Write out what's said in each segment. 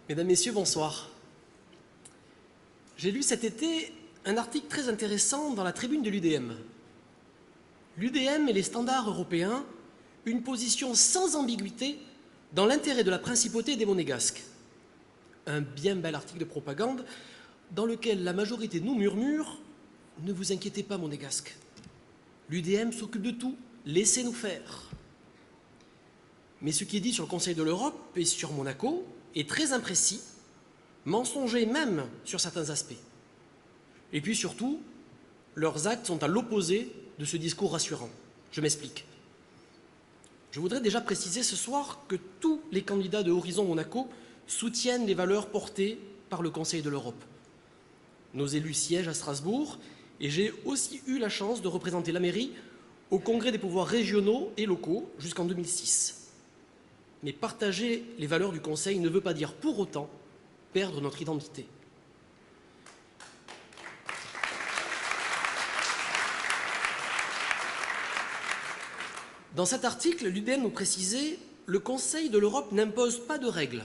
Mesdames, Messieurs, bonsoir. J'ai lu cet été un article très intéressant dans la tribune de l'UDM. L'UDM et les standards européens, une position sans ambiguïté dans l'intérêt de la principauté des Monégasques. Un bien bel article de propagande dans lequel la majorité nous murmure « Ne vous inquiétez pas, Monégasques, l'UDM s'occupe de tout, laissez-nous faire ». Mais ce qui est dit sur le Conseil de l'Europe et sur Monaco est très imprécis, mensonger même sur certains aspects. Et puis surtout, leurs actes sont à l'opposé de ce discours rassurant. Je m'explique. Je voudrais déjà préciser ce soir que tous les candidats de Horizon Monaco soutiennent les valeurs portées par le Conseil de l'Europe. Nos élus siègent à Strasbourg et j'ai aussi eu la chance de représenter la mairie au Congrès des pouvoirs régionaux et locaux jusqu'en 2006. Mais partager les valeurs du Conseil ne veut pas dire pour autant perdre notre identité. Dans cet article, l'UDM nous précisait « Le Conseil de l'Europe n'impose pas de règles.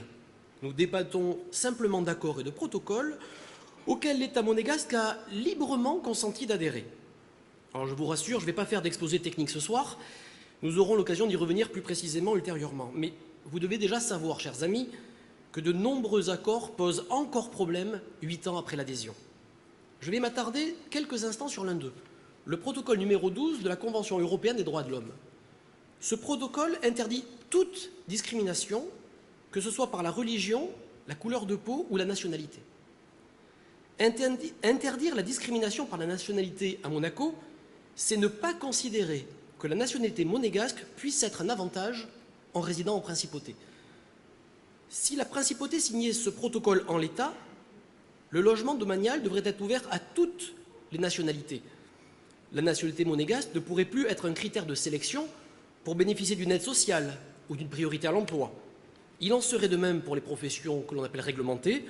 Nous débattons simplement d'accords et de protocoles auxquels l'État monégasque a librement consenti d'adhérer. » Alors je vous rassure, je ne vais pas faire d'exposé technique ce soir. Nous aurons l'occasion d'y revenir plus précisément ultérieurement. Mais vous devez déjà savoir, chers amis, que de nombreux accords posent encore problème 8 ans après l'adhésion. Je vais m'attarder quelques instants sur l'un d'eux, le protocole numéro 12 de la Convention européenne des droits de l'homme. Ce protocole interdit toute discrimination, que ce soit par la religion, la couleur de peau ou la nationalité. Interdire la discrimination par la nationalité à Monaco, c'est ne pas considérer que la nationalité monégasque puisse être un avantage en résidant en principauté. Si la principauté signait ce protocole en l'état, le logement domanial devrait être ouvert à toutes les nationalités. La nationalité monégasque ne pourrait plus être un critère de sélection pour bénéficier d'une aide sociale ou d'une priorité à l'emploi. Il en serait de même pour les professions que l'on appelle réglementées,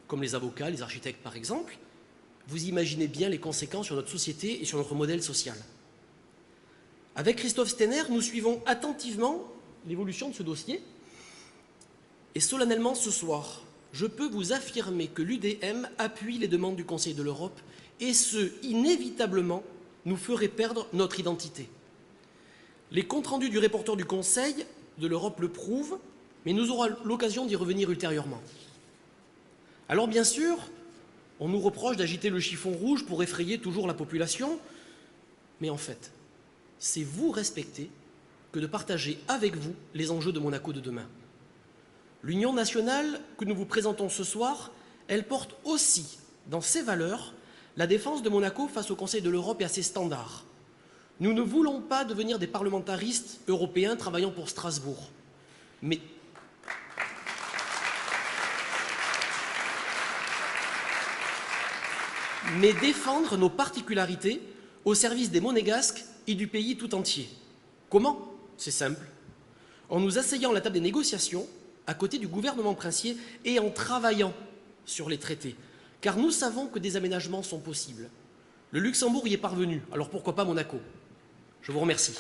comme les avocats, les architectes par exemple. Vous imaginez bien les conséquences sur notre société et sur notre modèle social. Avec Christophe Steiner, nous suivons attentivement l'évolution de ce dossier. Et solennellement ce soir, je peux vous affirmer que l'UDM appuie les demandes du Conseil de l'Europe et ce, inévitablement, nous ferait perdre notre identité. Les comptes rendus du rapporteur du Conseil de l'Europe le prouvent, mais nous aurons l'occasion d'y revenir ultérieurement. Alors bien sûr, on nous reproche d'agiter le chiffon rouge pour effrayer toujours la population, mais en fait, c'est vous respecter que de partager avec vous les enjeux de Monaco de demain. L'Union nationale que nous vous présentons ce soir, elle porte aussi, dans ses valeurs, la défense de Monaco face au Conseil de l'Europe et à ses standards. Nous ne voulons pas devenir des parlementaristes européens travaillant pour Strasbourg, mais défendre nos particularités au service des Monégasques et du pays tout entier. Comment ? C'est simple. En nous asseyant à la table des négociations, à côté du gouvernement princier et en travaillant sur les traités. Car nous savons que des aménagements sont possibles. Le Luxembourg y est parvenu, alors pourquoi pas Monaco ? Je vous remercie.